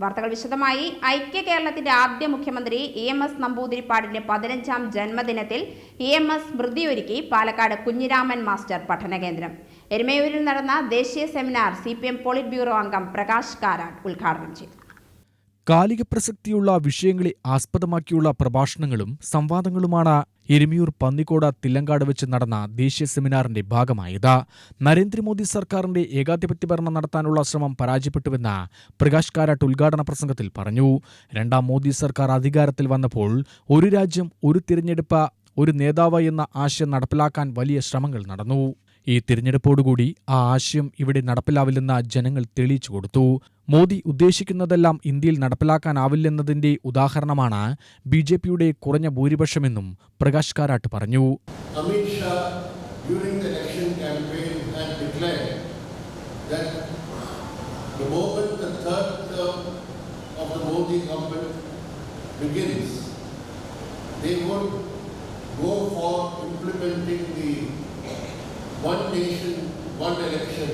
വാർത്തകൾ വിശദമായി. ഐക്യ കേരളത്തിന്റെ ആദ്യ മുഖ്യമന്ത്രി EMS നമ്പൂതിരിപ്പാടിന്റെ 15ാം ജന്മദിനത്തിൽ EMS സ്മൃതിയൊരുക്കി പാലക്കാട് കുഞ്ഞിരാമൻ മാസ്റ്റർ പഠനകേന്ദ്രം. എരുമേലിയിൽ നടന്ന ദേശീയ സെമിനാർ CPM പോളിറ്റ് ബ്യൂറോ അംഗം പ്രകാശ് കാരാട്ട് ഉദ്ഘാടനം ചെയ്തു. കാലിക പ്രസക്തിയുള്ള വിഷയങ്ങളെ ആസ്പദമാക്കിയുള്ള പ്രഭാഷണങ്ങളും സംവാദങ്ങളുമാണ് എരുമയൂർ പന്നിക്കോട് തില്ലങ്കാട് വെച്ച് നടന്ന ദേശീയ സെമിനാറിന്റെ ഭാഗമായത്. നരേന്ദ്രമോദി സർക്കാരിന്റെ ഏകാധിപത്യഭരണം നടത്താനുള്ള ശ്രമം പരാജയപ്പെട്ടുവെന്ന് പ്രകാശ് കാരാട്ട് ഉദ്ഘാടന പ്രസംഗത്തിൽ പറഞ്ഞു. രണ്ടാം മോദി സർക്കാർ അധികാരത്തിൽ വന്നപ്പോൾ ഒരു രാജ്യം ഒരു തിരഞ്ഞെടുപ്പ് ഒരു നേതാവ് എന്ന ആശയം നടപ്പിലാക്കാൻ വലിയ ശ്രമങ്ങൾ നടന്നു. ഈ തിരഞ്ഞെടുപ്പോടുകൂടി ആ ആശയം ഇവിടെ നടപ്പിലാവില്ലെന്ന് ജനങ്ങൾ തെളിയിച്ചു കൊടുത്തു. മോദി ഉദ്ദേശിക്കുന്നതെല്ലാം ഇന്ത്യയിൽ നടപ്പിലാക്കാനാവില്ലെന്നതിന്റെ ഉദാഹരണമാണ് BJPയുടെ കുറഞ്ഞ ഭൂരിപക്ഷമെന്നും പ്രകാശ് കാരാട്ട് പറഞ്ഞു. One nation, one election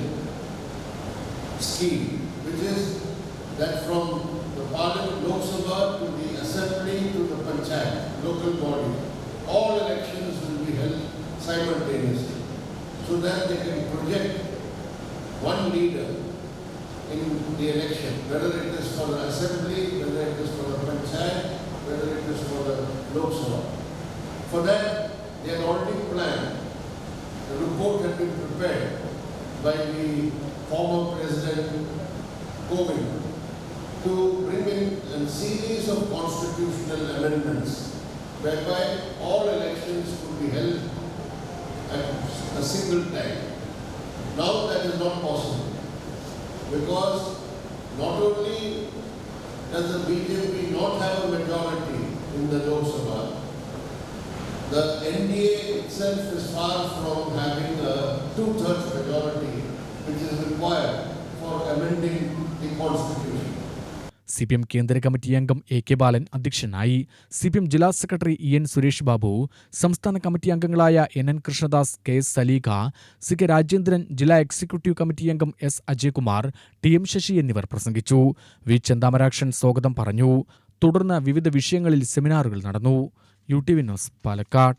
scheme, which is that from the Parliament, Lok Sabha to the Assembly to the Panchayat, local body, all elections will be held simultaneously, so that they can project one leader in the election, whether it is for the Assembly, whether it is for the Panchayat, whether it is for the Lok Sabha. For that, they have already planned. The report had been prepared by the former President Kovind to bring in a series of constitutional amendments whereby all elections could be held at a single time. Now that is not possible because not only does the BJP not have a majority in the Lok Sabha, the NDA itself is far from having a 2/3 majority which is required for amending the constitution. CPM കേന്ദ്ര committee അംഗം AK ബാലൻ അധ്യക്ഷനായി. CPM ജില്ലാ secretary EN Suresh Babu, സംസ്ഥാന committee അംഗങ്ങളായ NN Krishnadas, KS Saleekha, CK Rajendran, ജില്ലാ executive committee അംഗം S Ajaykumar, TM Sasi എന്നിവർ പ്രസംഗിച്ചു. V ചെന്താമരാക്ഷൻ സ്വാഗതം പറഞ്ഞു. തുടർന്ന് വിവിധ വിഷയങ്ങളിൽ സെമിനാറുകൾ നടന്നു. UTV news Palakkad.